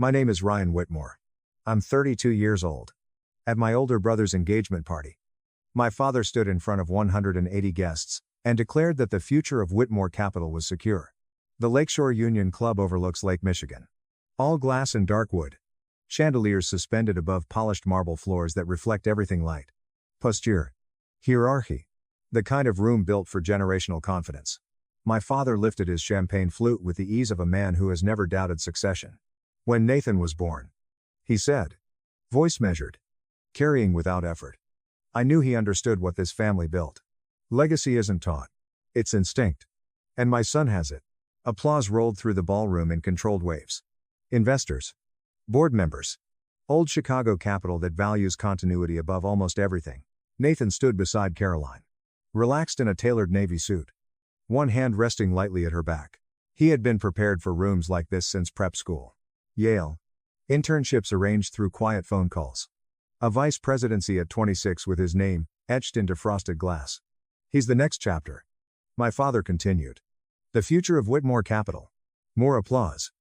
My name is Ryan Whitmore. I'm 32 years old. At my older brother's engagement party, my father stood in front of 180 guests and declared that the future of Whitmore Capital was secure. The Lakeshore Union Club overlooks Lake Michigan. All glass and dark wood. Chandeliers suspended above polished marble floors that reflect everything light. Posture. Hierarchy. The kind of room built for generational confidence. My father lifted his champagne flute with the ease of a man who has never doubted succession. When Nathan was born, he said, voice measured, carrying without effort. I knew he understood what this family built. Legacy isn't taught. It's instinct. And my son has it. Applause rolled through the ballroom in controlled waves. Investors. Board members. Old Chicago capital that values continuity above almost everything. Nathan stood beside Caroline. Relaxed in a tailored navy suit. One hand resting lightly at her back. He had been prepared for rooms like this since prep school. Yale. Internships arranged through quiet phone calls. A vice presidency at 26 with his name etched into frosted glass. He's the next chapter. My father continued. The future of Whitmore Capital. More applause.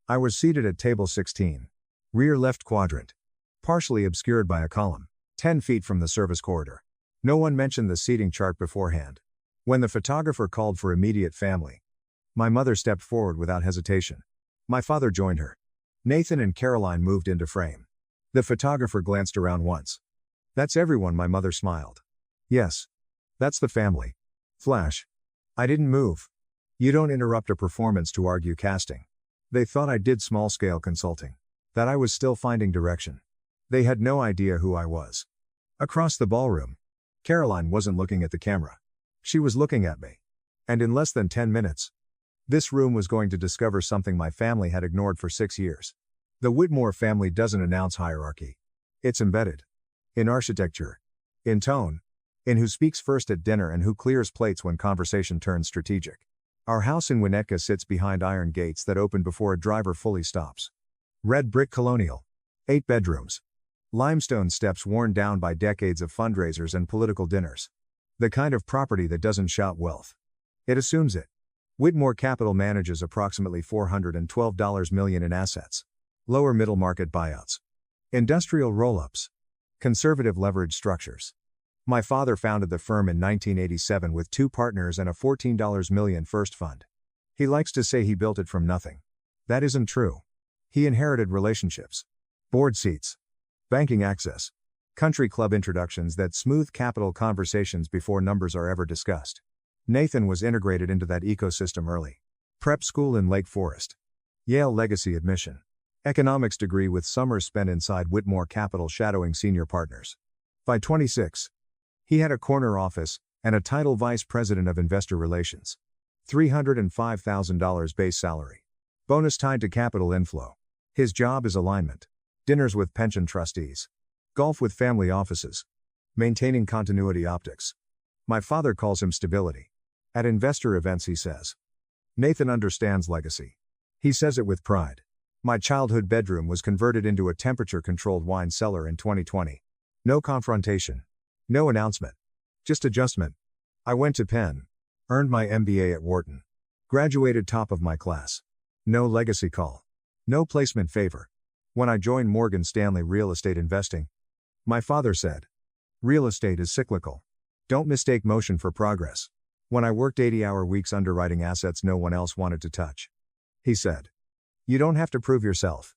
I was seated at table 16. Rear left quadrant. Partially obscured by a column. 10 feet from the service corridor. No one mentioned the seating chart beforehand. When the photographer called for immediate family, my mother stepped forward without hesitation. My father joined her. Nathan and Caroline moved into frame. The photographer glanced around once. That's everyone, my mother smiled. Yes. That's the family. Flash. I didn't move. You don't interrupt a performance to argue casting. They thought I did small-scale consulting. That I was still finding direction. They had no idea who I was. Across the ballroom, Caroline wasn't looking at the camera. She was looking at me. And in less than 10 minutes, this room was going to discover something my family had ignored for 6 years. The Whitmore family doesn't announce hierarchy. It's embedded. In architecture. In tone. In who speaks first at dinner and who clears plates when conversation turns strategic. Our house in Winnetka sits behind iron gates that open before a driver fully stops. Red brick colonial. 8 bedrooms. Limestone steps worn down by decades of fundraisers and political dinners. The kind of property that doesn't shout wealth. It assumes it. Whitmore Capital manages approximately $412 million in assets. Lower middle market buyouts. Industrial roll-ups. Conservative leverage structures. My father founded the firm in 1987 with 2 partners and a $14 million first fund. He likes to say he built it from nothing. That isn't true. He inherited relationships. Board seats. Banking access. Country club introductions that smooth capital conversations before numbers are ever discussed. Nathan was integrated into that ecosystem early. Prep school in Lake Forest. Yale legacy admission. Economics degree with summers spent inside Whitmore Capital shadowing senior partners. By 26, he had a corner office and a title vice president of investor relations. $305,000 base salary. Bonus tied to capital inflow. His job is alignment. Dinners with pension trustees. Golf with family offices. Maintaining continuity optics. My father calls him stability. At investor events he says, Nathan understands legacy. He says it with pride. My childhood bedroom was converted into a temperature-controlled wine cellar in 2020. No confrontation. No announcement. Just adjustment. I went to Penn. Earned my MBA at Wharton. Graduated top of my class. No legacy call. No placement favor. When I joined Morgan Stanley Real Estate Investing, my father said, real estate is cyclical. Don't mistake motion for progress. When I worked 80-hour weeks underwriting assets no one else wanted to touch, he said, you don't have to prove yourself.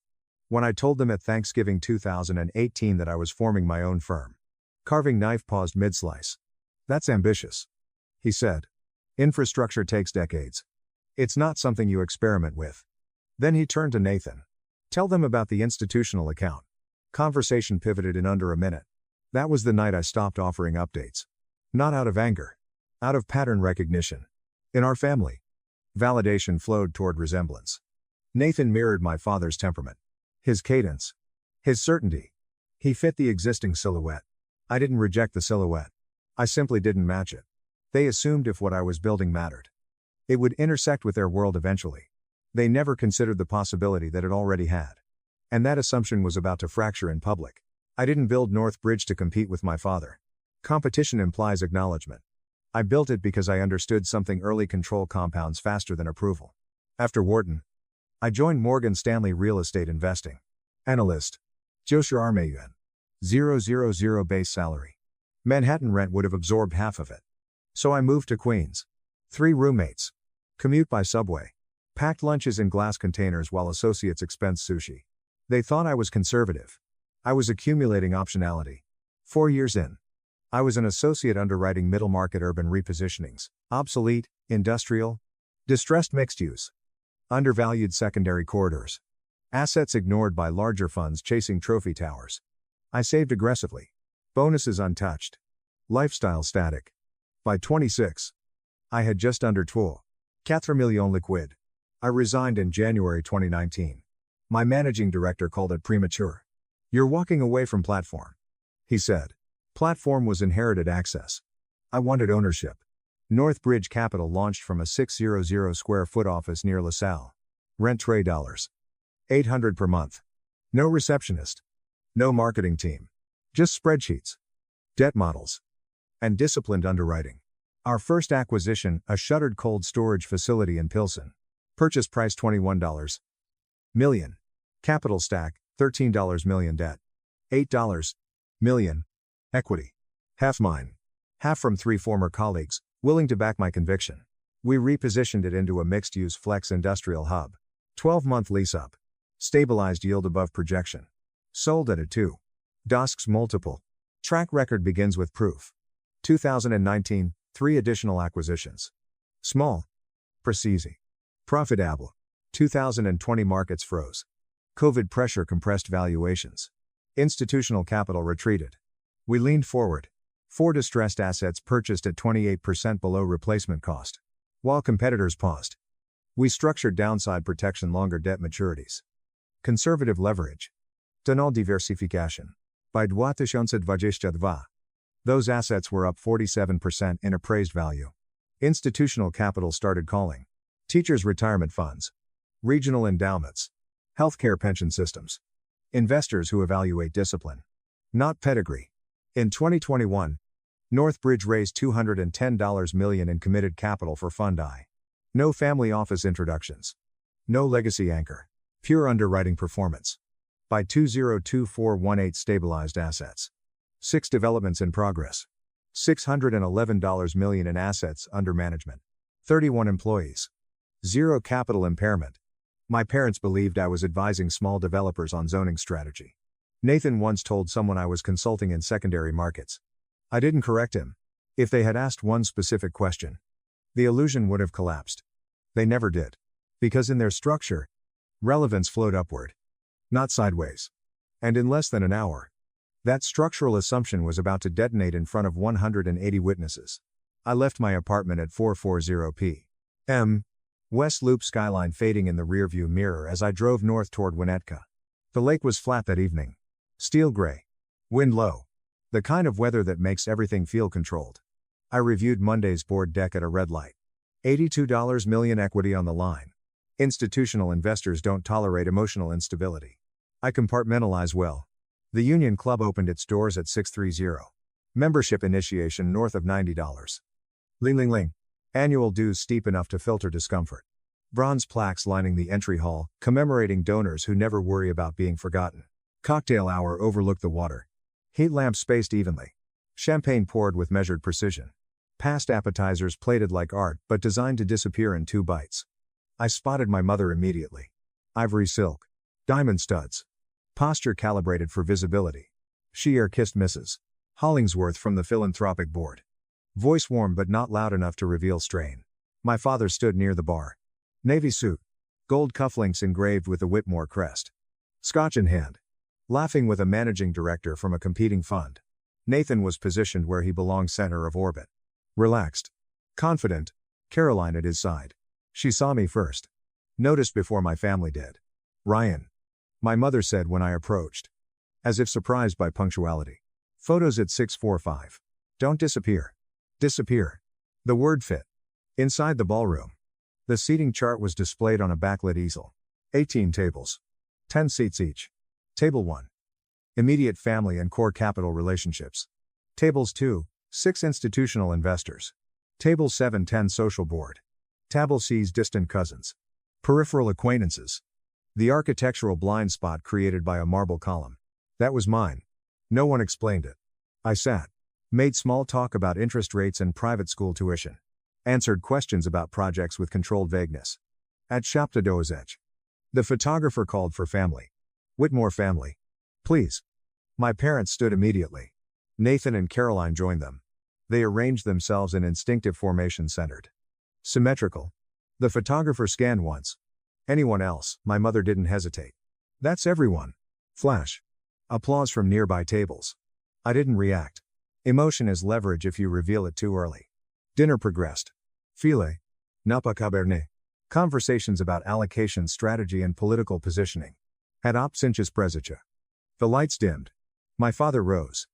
When I told them at Thanksgiving 2018 that I was forming my own firm, carving knife paused mid-slice. That's ambitious. He said, infrastructure takes decades. It's not something you experiment with. Then he turned to Nathan. Tell them about the institutional account. Conversation pivoted in under a minute. That was the night I stopped offering updates. Not out of anger. Out of pattern recognition. In our family, validation flowed toward resemblance. Nathan mirrored my father's temperament. His cadence. His certainty. He fit the existing silhouette. I didn't reject the silhouette. I simply didn't match it. They assumed if what I was building mattered, it would intersect with their world eventually. They never considered the possibility that it already had. And that assumption was about to fracture in public. I didn't build North Bridge to compete with my father. Competition implies acknowledgement. I built it because I understood something: early control compounds faster than approval. After Wharton, I joined Morgan Stanley Real Estate Investing. Analyst. Joshua Armayuan. 000 base salary. Manhattan rent would have absorbed half of it. So I moved to Queens. 3 roommates. Commute by subway. Packed lunches in glass containers while associates expensed sushi. They thought I was conservative. I was accumulating optionality. 4 years in. I was an associate underwriting middle market urban repositionings, obsolete, industrial, distressed mixed use, undervalued secondary corridors, assets ignored by larger funds chasing trophy towers. I saved aggressively. Bonuses untouched. Lifestyle static. By 26. I had just under 4 million liquid. I resigned in January 2019. My managing director called it premature. You're walking away from platform. He said. Platform was inherited access. I wanted ownership. Northbridge Capital launched from a 600 square foot office near LaSalle. Rent $800 per month. No receptionist. No marketing team. Just spreadsheets. Debt models. And disciplined underwriting. Our first acquisition, a shuttered cold storage facility in Pilsen. Purchase price $21 million. Capital stack, $13 million debt. $8 million. Equity. Half mine. Half from 3 former colleagues, willing to back my conviction. We repositioned it into a mixed-use flex industrial hub. 12-month lease-up. Stabilized yield above projection. Sold at a 2. DOSC's multiple. Track record begins with proof. 2019, 3 additional acquisitions. Small. Precise. Profitable. 2020 markets froze. COVID pressure compressed valuations. Institutional capital retreated. We leaned forward. 4 distressed assets purchased at 28% below replacement cost. While competitors paused. We structured downside protection longer debt maturities. Conservative leverage. Tenor diversification. By 2022. Those assets were up 47% in appraised value. Institutional capital started calling. Teachers' retirement funds. Regional endowments. Healthcare pension systems. Investors who evaluate discipline. Not pedigree. In 2021, Northbridge raised $210 million in committed capital for Fund I. No family office introductions. No legacy anchor. Pure underwriting performance. By 202418 stabilized assets. 6 developments in progress. $611 million in assets under management. 31 employees. 0 capital impairment. My parents believed I was advising small developers on zoning strategy. Nathan once told someone I was consulting in secondary markets. I didn't correct him. If they had asked one specific question, the illusion would have collapsed. They never did. Because in their structure, relevance flowed upward, not sideways. And in less than an hour, that structural assumption was about to detonate in front of 180 witnesses. I left my apartment at 440 p.m. West Loop skyline fading in the rearview mirror as I drove north toward Winnetka. The lake was flat that evening. Steel gray. Wind low. The kind of weather that makes everything feel controlled. I reviewed Monday's board deck at a red light. $82 million equity on the line. Institutional investors don't tolerate emotional instability. I compartmentalize well. The Union Club opened its doors at 630. Membership initiation north of $90. Ling ling ling. Annual dues steep enough to filter discomfort. Bronze plaques lining the entry hall, commemorating donors who never worry about being forgotten. Cocktail hour overlooked the water. Heat lamps spaced evenly. Champagne poured with measured precision. Past appetizers plated like art but designed to disappear in 2 bites. I spotted my mother immediately. Ivory silk. Diamond studs. Posture calibrated for visibility. She air-kissed Mrs. Hollingsworth from the philanthropic board. Voice warm but not loud enough to reveal strain. My father stood near the bar. Navy suit. Gold cufflinks engraved with the Whitmore crest. Scotch in hand. Laughing with a managing director from a competing fund. Nathan was positioned where he belonged, center of orbit. Relaxed. Confident. Caroline at his side. She saw me first. Noticed before my family did. Ryan. My mother said when I approached. As if surprised by punctuality. Photos at 645. Don't disappear. Disappear. The word fit. Inside the ballroom. The seating chart was displayed on a backlit easel. 18 tables. 10 seats each. Table 1. Immediate family and core capital relationships. Tables 2, 6 institutional investors. Table 7, 10 social board. Table C's distant cousins. Peripheral acquaintances. The architectural blind spot created by a marble column. That was mine. No one explained it. I sat. Made small talk about interest rates and private school tuition. Answered questions about projects with controlled vagueness. At Shapta Doazech. The photographer called for family. Whitmore family. Please. My parents stood immediately. Nathan and Caroline joined them. They arranged themselves in instinctive formation centered. Symmetrical. The photographer scanned once. Anyone else, my mother didn't hesitate. That's everyone. Flash. Applause from nearby tables. I didn't react. Emotion is leverage if you reveal it too early. Dinner progressed. File. Napa cabernet. Conversations about allocation strategy and political positioning. Had absences prezicha. The lights dimmed. My father rose.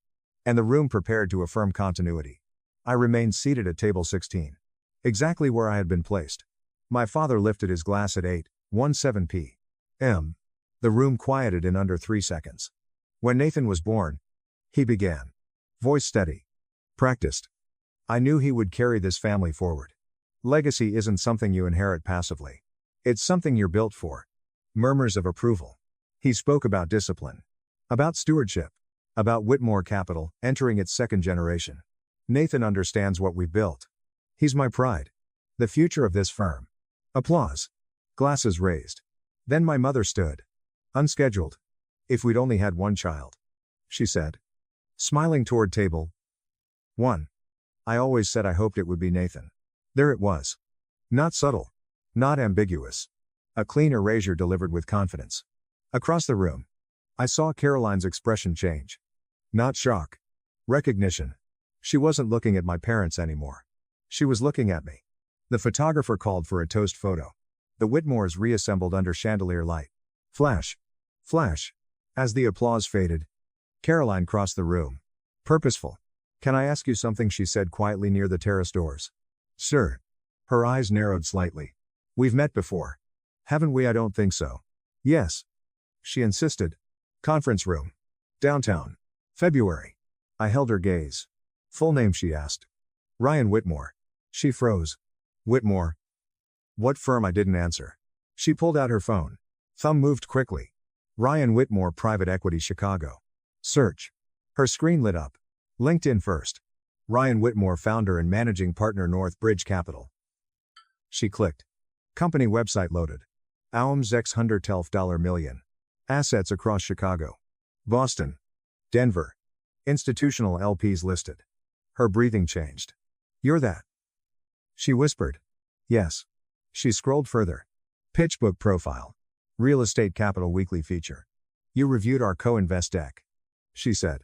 And the room prepared to affirm continuity. I remained seated at table 16. Exactly where I had been placed. My father lifted his glass at 8:17 p.m. The room quieted in under 3 seconds. When Nathan was born, he began. Voice steady. Practiced. I knew he would carry this family forward. Legacy isn't something you inherit passively. It's something you're built for. Murmurs of approval. He spoke about discipline. About stewardship. About Whitmore Capital, entering its second generation. Nathan understands what we've built. He's my pride. The future of this firm. Applause. Glasses raised. Then my mother stood. Unscheduled. If we'd only had one child. She said. Smiling toward table 1. I always said I hoped it would be Nathan. There it was. Not subtle. Not ambiguous. A clean erasure delivered with confidence. Across the room. I saw Caroline's expression change. Not shock. Recognition. She wasn't looking at my parents anymore. She was looking at me. The photographer called for a toast photo. The Whitmores reassembled under chandelier light. Flash. Flash. As the applause faded, Caroline crossed the room. Purposeful. Can I ask you something, she said quietly near the terrace doors. Sir. Her eyes narrowed slightly. We've met before. Haven't we? I don't think so. Yes. She insisted. Conference room. Downtown. February. I held her gaze. Full name, she asked. Ryan Whitmore. She froze. Whitmore. What firm? I didn't answer. She pulled out her phone. Thumb moved quickly. Ryan Whitmore, Private Equity, Chicago. Search. Her screen lit up. LinkedIn first. Ryan Whitmore, founder and managing partner, North Bridge Capital. She clicked. Company website loaded. AUM $612 million. Assets across Chicago, Boston, Denver. Institutional LPs listed. Her breathing changed. You're that? She whispered. Yes. She scrolled further. Pitchbook profile. Real Estate Capital weekly feature. You reviewed our co-invest deck. She said.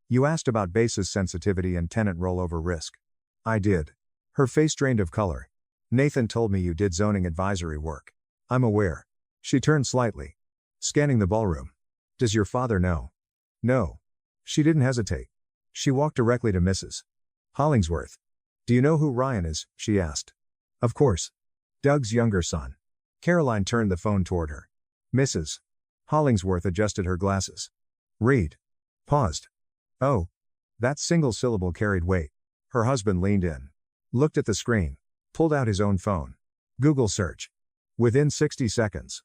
You asked about basis sensitivity and tenant rollover risk. I did. Her face drained of color. Nathan told me you did zoning advisory work. I'm aware. She turned slightly. Scanning the ballroom. Does your father know? No. She didn't hesitate. She walked directly to Mrs. Hollingsworth. Do you know who Ryan is? She asked. Of course. Doug's younger son. Caroline turned the phone toward her. Mrs. Hollingsworth adjusted her glasses. Read. Paused. Oh. That single syllable carried weight. Her husband leaned in. Looked at the screen. Pulled out his own phone. Google search. Within 60 seconds.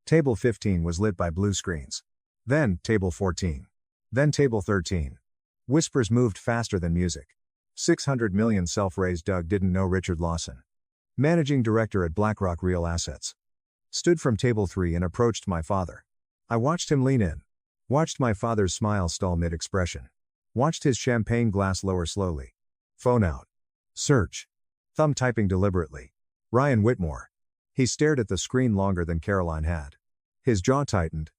Table 15 was lit by blue screens. Then, table 14. Then table 13. Whispers moved faster than music. 600 million self-raised. Doug didn't know Richard Lawson. Managing director at BlackRock Real Assets. Stood from table 3 and approached my father. I watched him lean in. Watched my father's smile stall mid-expression. Watched his champagne glass lower slowly. Phone out. Search. Thumb typing deliberately. Ryan Whitmore. He stared at the screen longer than Caroline had. His jaw tightened.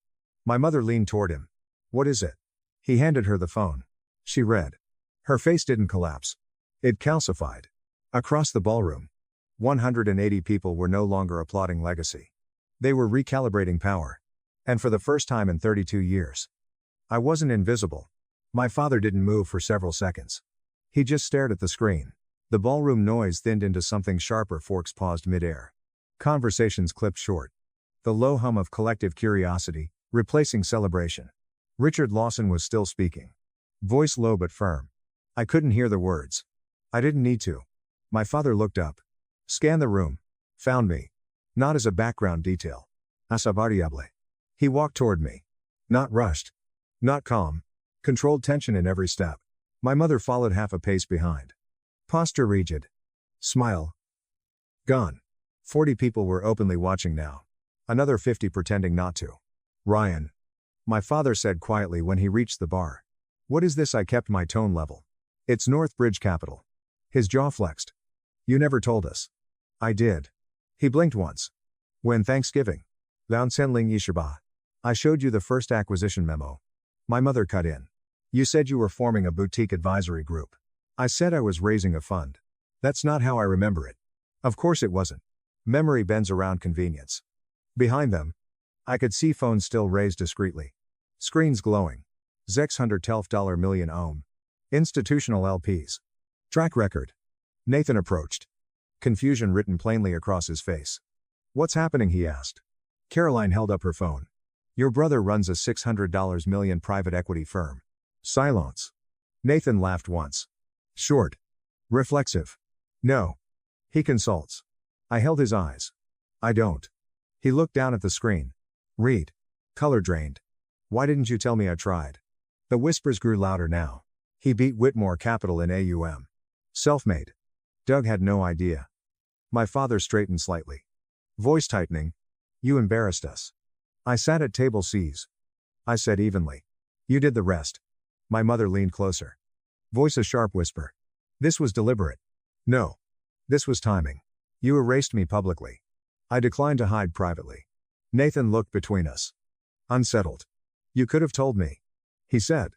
My mother leaned toward him. What is it? He handed her the phone. She read. Her face didn't collapse. It calcified. Across the ballroom. 180 people were no longer applauding legacy. They were recalibrating power. And for the first time in 32 years. I wasn't invisible. My father didn't move for several seconds. He just stared at the screen. The ballroom noise thinned into something sharper. Forks paused midair. Conversations clipped short. The low hum of collective curiosity, replacing celebration. Richard Lawson was still speaking. Voice low but firm. I couldn't hear the words. I didn't need to. My father looked up. Scanned the room. Found me. Not as a background detail. As a variable. He walked toward me. Not rushed. Not calm. Controlled tension in every step. My mother followed half a pace behind. Posture rigid. Smile. Gone. 40 people were openly watching now. Another 50 pretending not to. Ryan. My father said quietly when he reached the bar. What is this? I kept my tone level. It's Northbridge Capital. His jaw flexed. You never told us. I did. He blinked once. When Thanksgiving. Launsenling Yishiba. I showed you the first acquisition memo. My mother cut in. You said you were forming a boutique advisory group. I said I was raising a fund. That's not how I remember it. Of course it wasn't. Memory bends around convenience. Behind them, I could see phones still raised discreetly. Screens glowing. $612 million ohm. Institutional LPs. Track record. Nathan approached. Confusion written plainly across his face. What's happening? He asked. Caroline held up her phone. Your brother runs a $600 million private equity firm. Silence. Nathan laughed once. Short. Reflexive. No. He consults. I held his eyes. I don't. He looked down at the screen. Read. Color drained. Why didn't you tell me? I tried. The whispers grew louder now. He beat Whitmore Capital in AUM. Self-made. Doug had no idea. My father straightened slightly. Voice tightening. You embarrassed us. I sat at table C's. I said evenly. You did the rest. My mother leaned closer. Voice a sharp whisper. This was deliberate. No. This was timing. You erased me publicly. I declined to hide privately. Nathan looked between us. Unsettled. You could have told me. He said.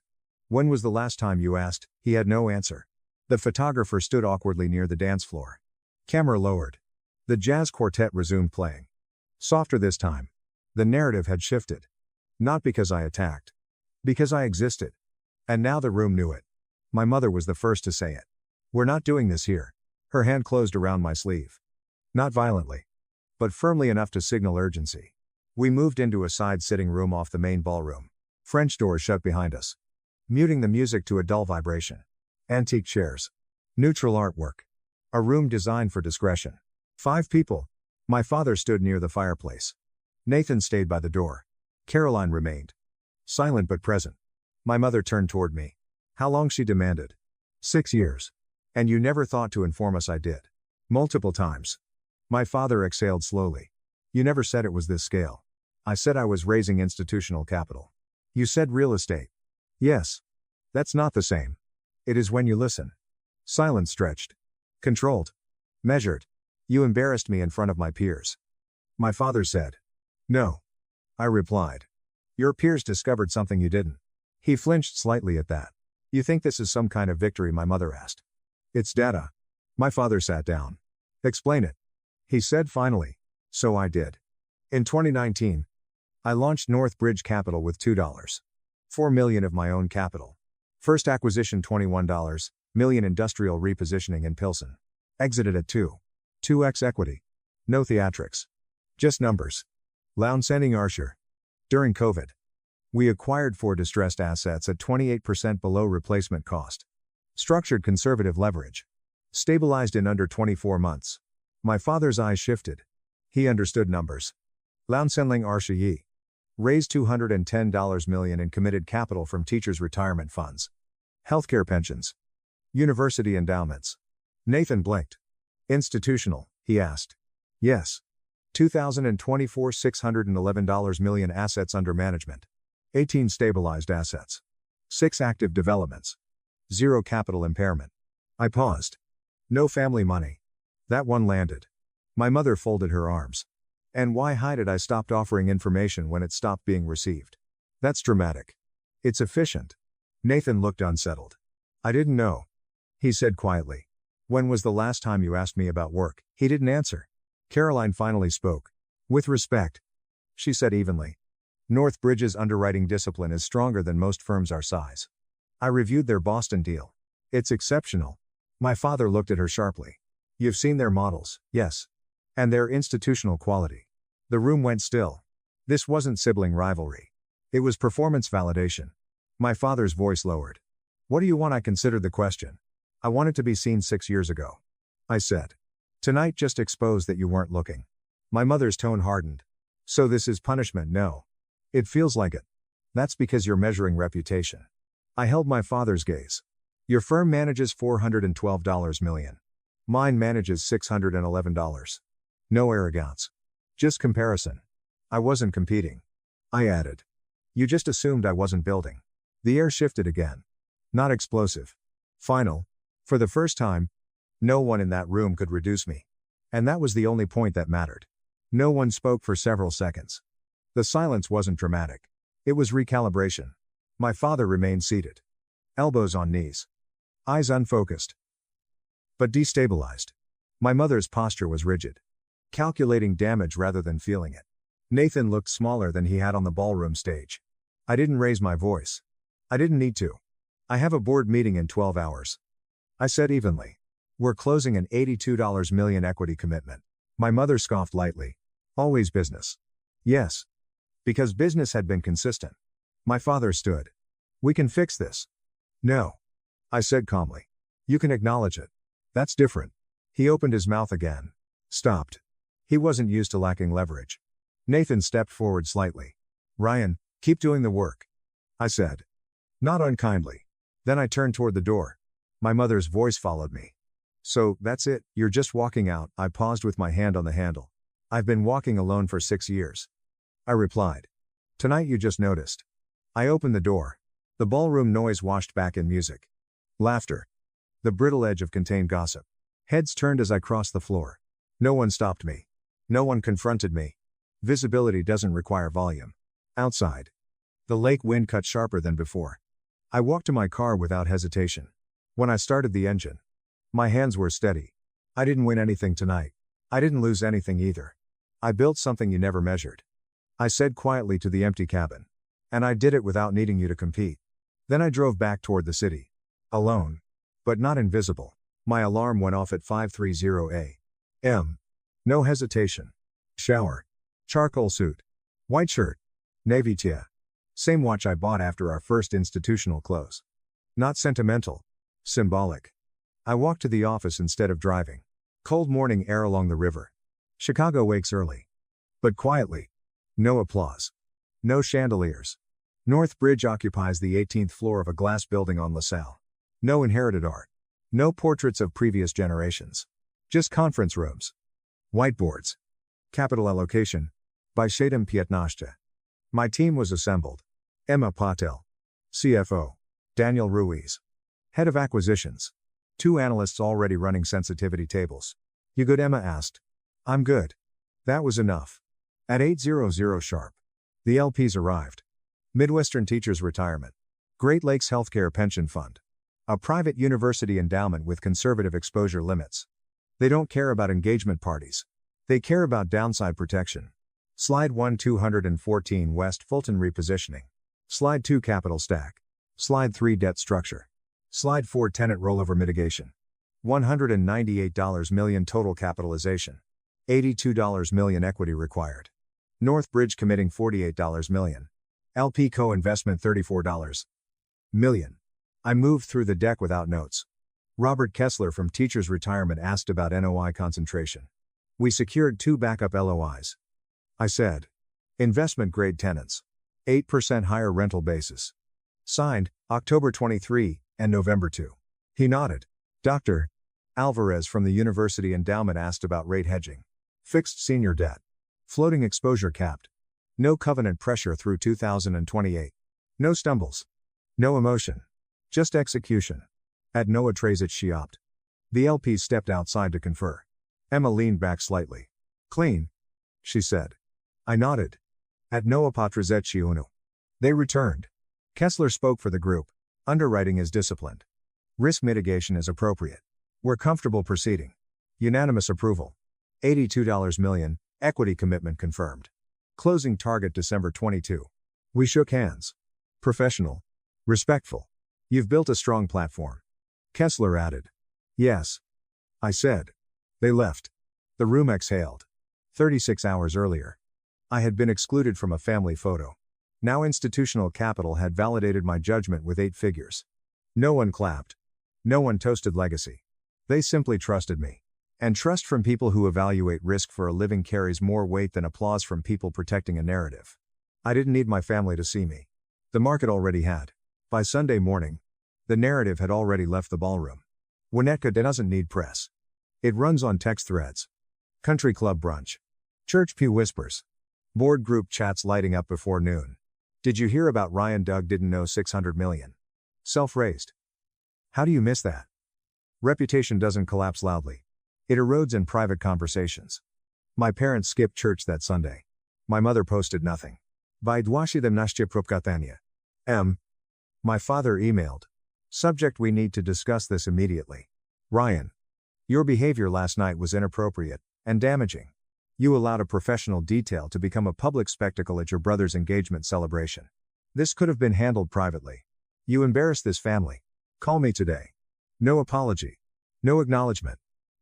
When was the last time you asked? He had no answer. The photographer stood awkwardly near the dance floor. Camera lowered. The jazz quartet resumed playing. Softer this time. The narrative had shifted. Not because I attacked. Because I existed. And now the room knew it. My mother was the first to say it. We're not doing this here. Her hand closed around my sleeve. Not violently. But firmly enough to signal urgency. We moved into a side sitting room off the main ballroom. French doors shut behind us. Muting the music to a dull vibration. Antique chairs. Neutral artwork. A room designed for discretion. 5 people. My father stood near the fireplace. Nathan stayed by the door. Caroline remained. Silent but present. My mother turned toward me. How long? She demanded. 6 years. And you never thought to inform us? I did. Multiple times. My father exhaled slowly. You never said it was this scale. I said I was raising institutional capital. You said real estate. Yes. That's not the same. It is when you listen. Silence stretched. Controlled. Measured. You embarrassed me in front of my peers. My father said. No. I replied. Your peers discovered something you didn't. He flinched slightly at that. You think this is some kind of victory? My mother asked. It's data. My father sat down. Explain it. He said finally. So I did. In 2019, I launched Northbridge Capital with $2.4 million of my own capital. First acquisition $21 million industrial repositioning in Pilsen. Exited at 2x equity. No theatrics. Just numbers. Launsenling erasure. During COVID. We acquired 4 distressed assets at 28% below replacement cost. Structured conservative leverage. Stabilized in under 24 months. My father's eyes shifted. He understood numbers. Launsenling erasure. Raised $210 million in committed capital from teachers' retirement funds. Healthcare pensions. University endowments. Nathan blinked. Institutional, he asked. Yes. 2024 $611 million assets under management. 18 stabilized assets. 6 active developments. 0 capital impairment. I paused. No family money. That one landed. My mother folded her arms. And why hide it? I stopped offering information when it stopped being received. That's dramatic. It's efficient. Nathan looked unsettled. I didn't know. He said quietly. When was the last time you asked me about work? He didn't answer. Caroline finally spoke. With respect. She said evenly. Northbridge's underwriting discipline is stronger than most firms our size. I reviewed their Boston deal. It's exceptional. My father looked at her sharply. You've seen their models, yes. And their institutional quality. The room went still. This wasn't sibling rivalry. It was performance validation. My father's voice lowered. What do you want? I considered the question. I wanted to be seen 6 years ago. I said. Tonight just exposed that you weren't looking. My mother's tone hardened. So this is punishment? No. It feels like it. That's because you're measuring reputation. I held my father's gaze. Your firm manages $412 million. Mine manages $611. No arrogance. Just comparison. I wasn't competing. I added. You just assumed I wasn't building. The air shifted again. Not explosive. Final. For the first time, no one in that room could reduce me. And that was the only point that mattered. No one spoke for several seconds. The silence wasn't dramatic. It was recalibration. My father remained seated. Elbows on knees. Eyes unfocused. But destabilized. My mother's posture was rigid. Calculating damage rather than feeling it. Nathan looked smaller than he had on the ballroom stage. I didn't raise my voice. I didn't need to. I have a board meeting in 12 hours. I said evenly. We're closing an $82 million equity commitment. My mother scoffed lightly. Always business. Yes. Because business had been consistent. My father stood. We can fix this. No. I said calmly. You can acknowledge it. That's different. He opened his mouth again. Stopped. He wasn't used to lacking leverage. Nathan stepped forward slightly. Ryan, keep doing the work. I said. Not unkindly. Then I turned toward the door. My mother's voice followed me. So, that's it, you're just walking out. I paused with my hand on the handle. I've been walking alone for 6 years. I replied. Tonight you just noticed. I opened the door. The ballroom noise washed back in music. Laughter. The brittle edge of contained gossip. Heads turned as I crossed the floor. No one stopped me. No one confronted me. Visibility doesn't require volume. Outside. The lake wind cut sharper than before. I walked to my car without hesitation. When I started the engine, my hands were steady. I didn't win anything tonight. I didn't lose anything either. I built something you never measured. I said quietly to the empty cabin. And I did it without needing you to compete. Then I drove back toward the city. Alone. But not invisible. My alarm went off at 5:30 a.m. No hesitation. Shower. Charcoal suit. White shirt. Navy tie. Same watch I bought after our first institutional close. Not sentimental. Symbolic. I walked to the office instead of driving. Cold morning air along the river. Chicago wakes early. But quietly. No applause. No chandeliers. North Bridge occupies the 18th floor of a glass building on LaSalle. No inherited art. No portraits of previous generations. Just conference rooms. Whiteboards. Capital allocation. By Shadam Pietnashta. My team was assembled. Emma Patel. CFO. Daniel Ruiz. Head of acquisitions. 2 analysts already running sensitivity tables. You good? Emma asked. I'm good. That was enough. At 8:00 sharp. The LPs arrived. Midwestern Teachers Retirement. Great Lakes Healthcare Pension Fund. A private university endowment with conservative exposure limits. They don't care about engagement parties. They care about downside protection. Slide 1 214 West Fulton repositioning. Slide 2 capital stack. Slide 3 debt structure. Slide 4 tenant rollover mitigation. $198 million total capitalization. $82 million equity required. North Bridge committing $48 million. LP co-investment $34 million. I moved through the deck without notes. Robert Kessler from Teachers Retirement asked about NOI concentration. We secured 2 backup LOIs. I said. Investment grade tenants. 8% higher rental basis. Signed, October 23 and November 2. He nodded. Dr. Alvarez from the University Endowment asked about rate hedging. Fixed senior debt. Floating exposure capped. No covenant pressure through 2028. No stumbles. No emotion. Just execution. At Noah Trazit Shiopt. The LPs stepped outside to confer. Emma leaned back slightly. Clean. She said. I nodded. At Noah Patrazet Shiunu. They returned. Kessler spoke for the group. Underwriting is disciplined. Risk mitigation is appropriate. We're comfortable proceeding. Unanimous approval. $82 million, equity commitment confirmed. Closing target December 22. We shook hands. Professional. Respectful. You've built a strong platform. Kessler added. Yes. I said. They left. The room exhaled. 36 hours earlier. I had been excluded from a family photo. Now institutional capital had validated my judgment with 8 figures. No one clapped. No one toasted legacy. They simply trusted me. And trust from people who evaluate risk for a living carries more weight than applause from people protecting a narrative. I didn't need my family to see me. The market already had. By Sunday morning, the narrative had already left the ballroom. Winnetka doesn't need press. It runs on text threads. Country club brunch. Church pew whispers. Board group chats lighting up before noon. Did you hear about Ryan? Doug didn't know 600 million. Self-raised. How do you miss that? Reputation doesn't collapse loudly. It erodes in private conversations. My parents skipped church that Sunday. My mother posted nothing. By 17 propkatania. My father emailed. Subject: we need to discuss this immediately. Ryan. Your behavior last night was inappropriate and damaging. You allowed a professional detail to become a public spectacle at your brother's engagement celebration. This could have been handled privately. You embarrassed this family. Call me today. No apology. No acknowledgement.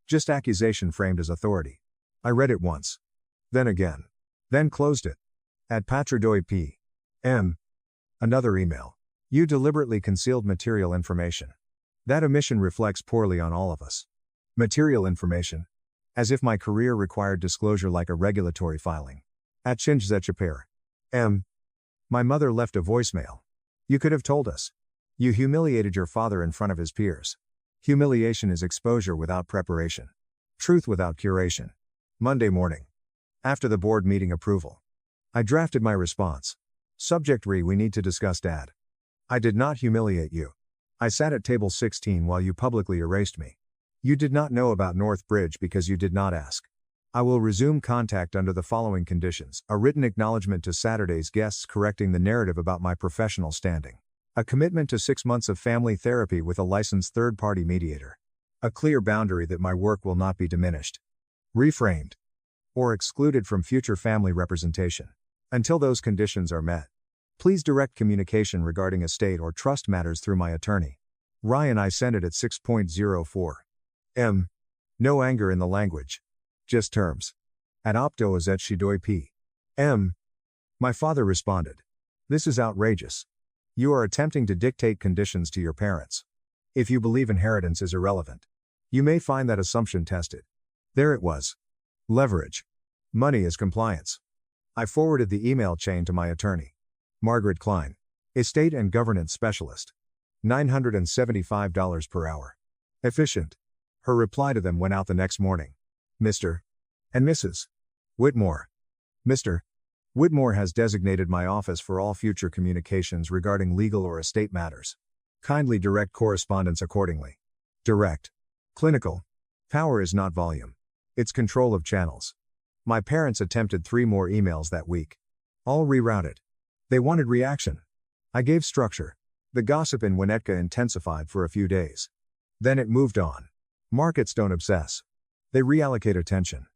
Just accusation framed as authority. I read it once. Then again. Then closed it. At Patridoy P.M. Another email. You deliberately concealed material information. That omission reflects poorly on all of us. Material information. As if my career required disclosure like a regulatory filing. At Chinchzechapir. My mother left a voicemail. You could have told us. You humiliated your father in front of his peers. Humiliation is exposure without preparation. Truth without curation. Monday morning. After the board meeting approval. I drafted my response. Subject: we need to discuss Dad. I did not humiliate you. I sat at table 16 while you publicly erased me. You did not know about North Bridge because you did not ask. I will resume contact under the following conditions: a written acknowledgement to Saturday's guests correcting the narrative about my professional standing. A commitment to 6 months of family therapy with a licensed third-party mediator. A clear boundary that my work will not be diminished, reframed, or excluded from future family representation. Until those conditions are met, please direct communication regarding estate or trust matters through my attorney. Ryan. I sent it at 6:04 m. No anger in the language. Just terms. At Opto Azet Shidoy P.M. My father responded. This is outrageous. You are attempting to dictate conditions to your parents. If you believe inheritance is irrelevant, you may find that assumption tested. There it was. Leverage. Money is compliance. I forwarded the email chain to my attorney. Margaret Klein. Estate and Governance Specialist. $975 per hour. Efficient. Her reply to them went out the next morning. Mr. and Mrs. Whitmore. Mr. Whitmore has designated my office for all future communications regarding legal or estate matters. Kindly direct correspondence accordingly. Direct. Clinical. Power is not volume. It's control of channels. My parents attempted 3 more emails that week. All rerouted. They wanted reaction. I gave structure. The gossip in Winnetka intensified for a few days. Then it moved on. Markets don't obsess. They reallocate attention.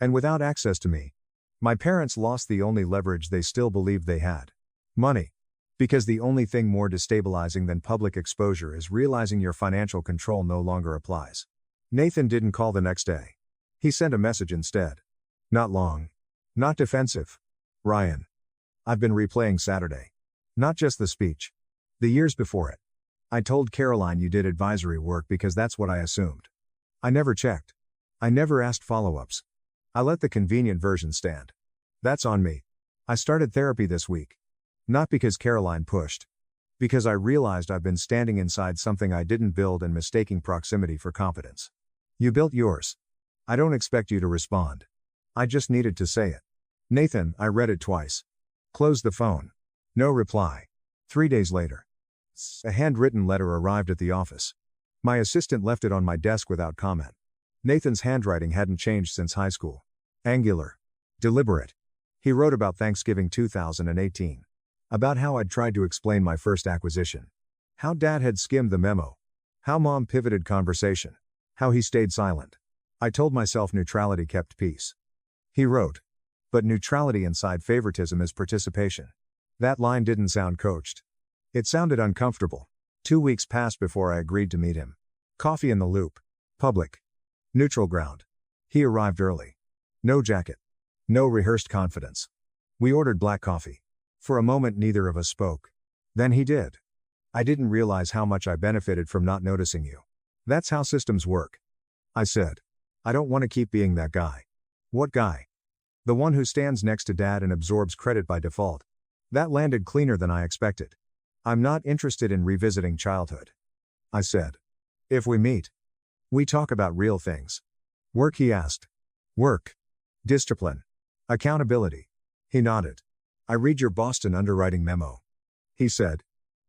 And without access to me, my parents lost the only leverage they still believed they had. Money. Because the only thing more destabilizing than public exposure is realizing your financial control no longer applies. Nathan didn't call the next day. He sent a message instead. Not long. Not defensive. Ryan. I've been replaying Saturday. Not just the speech. The years before it. I told Caroline you did advisory work because that's what I assumed. I never checked. I never asked follow-ups. I let the convenient version stand. That's on me. I started therapy this week. Not because Caroline pushed. Because I realized I've been standing inside something I didn't build and mistaking proximity for confidence. You built yours. I don't expect you to respond. I just needed to say it. Nathan. I read it twice. Closed the phone. No reply. 3 days later. A handwritten letter arrived at the office. My assistant left it on my desk without comment. Nathan's handwriting hadn't changed since high school. Angular. Deliberate. He wrote about Thanksgiving 2018. About how I'd tried to explain my first acquisition. How Dad had skimmed the memo. How Mom pivoted conversation. How he stayed silent. I told myself neutrality kept peace. He wrote. But neutrality inside favoritism is participation. That line didn't sound coached. It sounded uncomfortable. 2 weeks passed before I agreed to meet him. Coffee in the Loop. Public. Neutral ground. He arrived early. No jacket. No rehearsed confidence. We ordered black coffee. For a moment neither of us spoke. Then he did. I didn't realize how much I benefited from not noticing you. That's how systems work. I said. I don't want to keep being that guy. What guy? The one who stands next to Dad and absorbs credit by default. That landed cleaner than I expected. I'm not interested in revisiting childhood. I said. If we meet, we talk about real things. Work, he asked. Work. Discipline. Accountability. He nodded. I read your Boston underwriting memo. He said.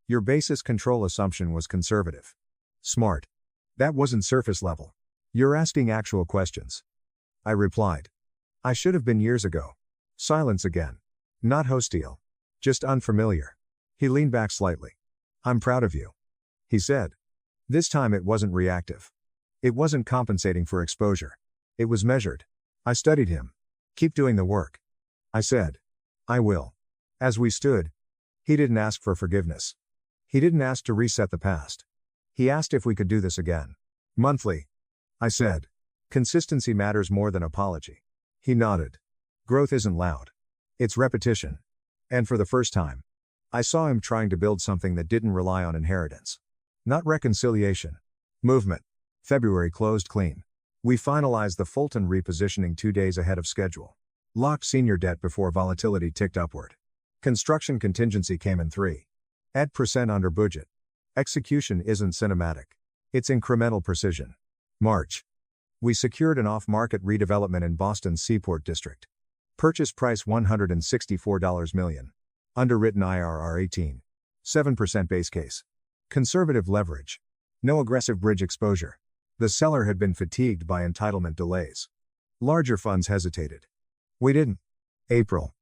Your basis control assumption was conservative. Smart. That wasn't surface level. You're asking actual questions. I replied. I should have been years ago. Silence again. Not hostile. Just unfamiliar. He leaned back slightly. I'm proud of you. He said. This time it wasn't reactive. It wasn't compensating for exposure. It was measured. I studied him. Keep doing the work. I said. I will. As we stood, he didn't ask for forgiveness. He didn't ask to reset the past. He asked if we could do this again. Monthly. I said. Consistency matters more than apology. He nodded. Growth isn't loud. It's repetition. And for the first time, I saw him trying to build something that didn't rely on inheritance. Not reconciliation. Movement. February closed clean. We finalized the Fulton repositioning 2 days ahead of schedule. Locked senior debt before volatility ticked upward. Construction contingency came in 3% under budget. Execution isn't cinematic. It's incremental precision. March. We secured an off-market redevelopment in Boston's Seaport District. Purchase price $164 million. Underwritten IRR 18.7% base case. Conservative leverage. No aggressive bridge exposure. The seller had been fatigued by entitlement delays. Larger funds hesitated. We didn't. April.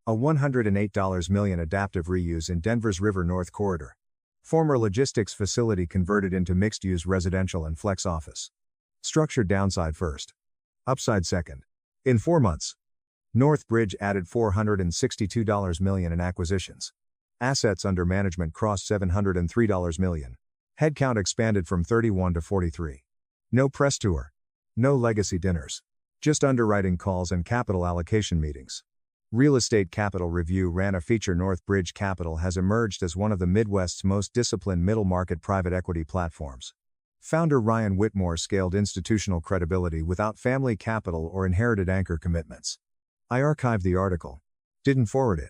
A $108 million adaptive reuse in Denver's River North Corridor. Former logistics facility converted into mixed-use residential and flex office. Structured downside first. Upside second. In 4 months. North Bridge added $462 million in acquisitions. Assets under management crossed $703 million. Headcount expanded from 31 to 43. No press tour. No legacy dinners. Just underwriting calls and capital allocation meetings. Real Estate Capital Review ran a feature. North Bridge Capital has emerged as one of the Midwest's most disciplined middle-market private equity platforms. Founder Ryan Whitmore scaled institutional credibility without family capital or inherited anchor commitments. I archived the article. Didn't forward it.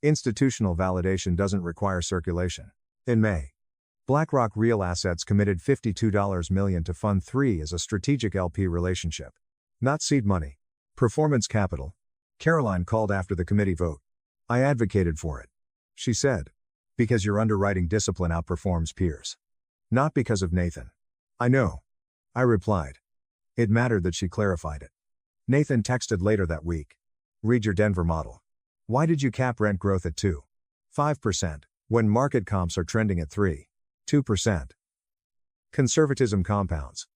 Institutional validation doesn't require circulation. In May, BlackRock Real Assets committed $52 million to Fund 3 as a strategic LP relationship. Not seed money. Performance capital. Caroline called after the committee vote. I advocated for it. She said. Because your underwriting discipline outperforms peers. Not because of Nathan. I know. I replied. It mattered that she clarified it. Nathan texted later that week. Read your Denver model. Why did you cap rent growth at 2.5% when market comps are trending at 3.2%? Conservatism compounds.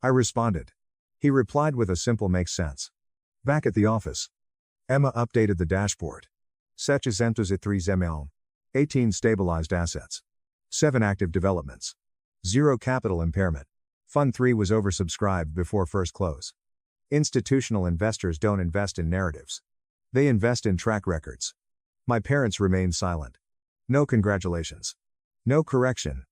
I responded. He replied with a simple makes sense. Back at the office. Emma updated the dashboard. 703 million. 18 stabilized assets. 7 active developments. 0 capital impairment. Fund 3 was oversubscribed before first close. Institutional investors don't invest in narratives. They invest in track records. My parents remained silent. No congratulations. No correction.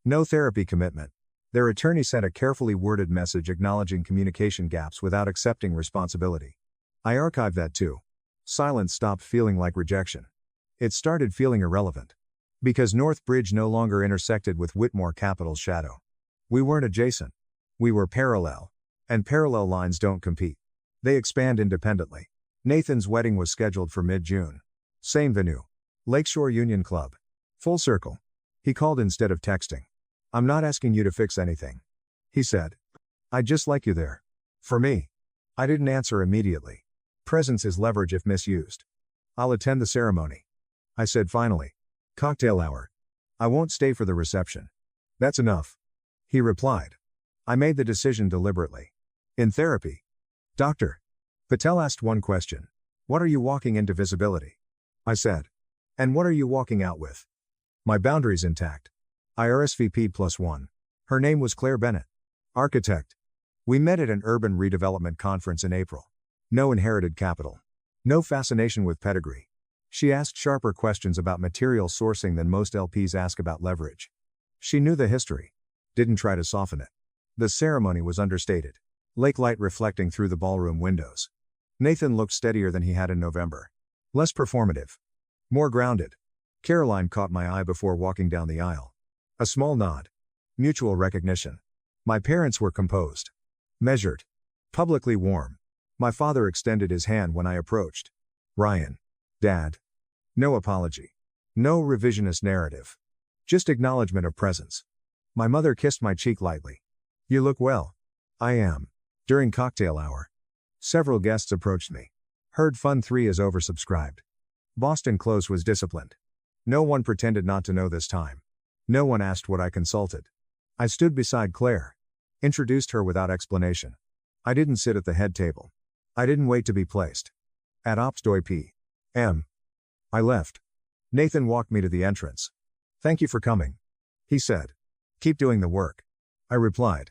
No therapy commitment. Their attorney sent a carefully worded message acknowledging communication gaps without accepting responsibility. I archived that too. Silence stopped feeling like rejection. It started feeling irrelevant. Because North Bridge no longer intersected with Whitmore Capital's shadow. We weren't adjacent. We were parallel. And parallel lines don't compete. They expand independently. Nathan's wedding was scheduled for mid-June. Same venue. Lakeshore Union Club. Full circle. He called instead of texting. I'm not asking you to fix anything. He said. I'd just like you there. For me. I didn't answer immediately. Presence is leverage if misused. I'll attend the ceremony. I said finally. Cocktail hour. I won't stay for the reception. That's enough. He replied. I made the decision deliberately. In therapy. Doctor. Patel asked one question. What are you walking into visibility? I said. And what are you walking out with? My boundaries intact. I RSVP'd +1. Her name was Claire Bennett. Architect. We met at an urban redevelopment conference in April. No inherited capital. No fascination with pedigree. She asked sharper questions about material sourcing than most LPs ask about leverage. She knew the history. Didn't try to soften it. The ceremony was understated. Lake light reflecting through the ballroom windows. Nathan looked steadier than he had in November. Less performative. More grounded. Caroline caught my eye before walking down the aisle. A small nod. Mutual recognition. My parents were composed. Measured. Publicly warm. My father extended his hand when I approached. Ryan. Dad. No apology. No revisionist narrative. Just acknowledgement of presence. My mother kissed my cheek lightly. You look well. I am. During cocktail hour. Several guests approached me. Heard Fun 3 is oversubscribed. Boston Close was disciplined. No one pretended not to know this time. No one asked what I consulted. I stood beside Claire. Introduced her without explanation. I didn't sit at the head table. I didn't wait to be placed. At Opstoi P.M. I left. Nathan walked me to the entrance. Thank you for coming. He said. Keep doing the work. I replied.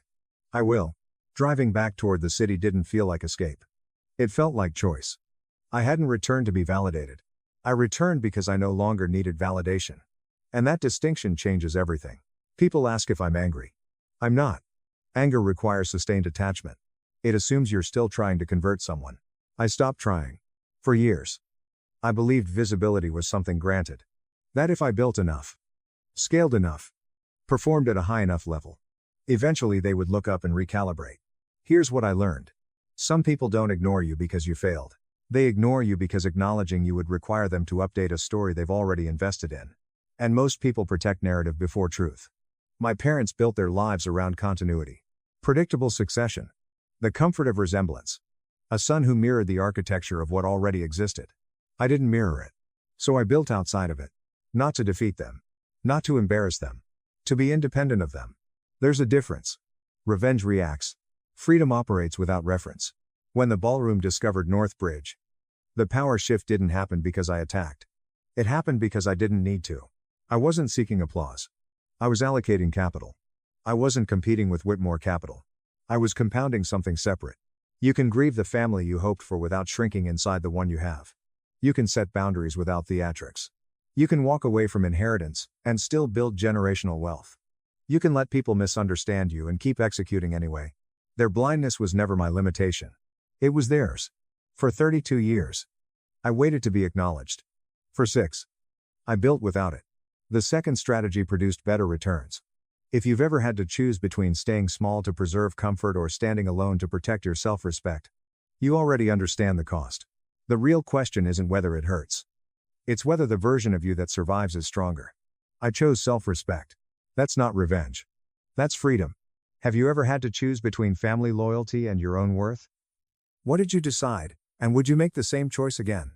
I will. Driving back toward the city didn't feel like escape. It felt like choice. I hadn't returned to be validated. I returned because I no longer needed validation. And that distinction changes everything. People ask if I'm angry. I'm not. Anger requires sustained attachment. It assumes you're still trying to convert someone. I stopped trying. For years. I believed visibility was something granted. That if I built enough, scaled enough, performed at a high enough level, eventually they would look up and recalibrate. Here's what I learned. Some people don't ignore you because you failed. They ignore you because acknowledging you would require them to update a story they've already invested in. And most people protect narrative before truth. My parents built their lives around continuity. Predictable succession. The comfort of resemblance. A son who mirrored the architecture of what already existed. I didn't mirror it. So I built outside of it. Not to defeat them. Not to embarrass them. To be independent of them. There's a difference. Revenge reacts. Freedom operates without reference. When the ballroom discovered North Bridge, the power shift didn't happen because I attacked. It happened because I didn't need to. I wasn't seeking applause. I was allocating capital. I wasn't competing with Whitmore Capital. I was compounding something separate. You can grieve the family you hoped for without shrinking inside the one you have. You can set boundaries without theatrics. You can walk away from inheritance and still build generational wealth. You can let people misunderstand you and keep executing anyway. Their blindness was never my limitation. It was theirs. For 32 years. I waited to be acknowledged. For 6. I built without it. The second strategy produced better returns. If you've ever had to choose between staying small to preserve comfort or standing alone to protect your self-respect, you already understand the cost. The real question isn't whether it hurts. It's whether the version of you that survives is stronger. I chose self-respect. That's not revenge. That's freedom. Have you ever had to choose between family loyalty and your own worth? What did you decide, and would you make the same choice again?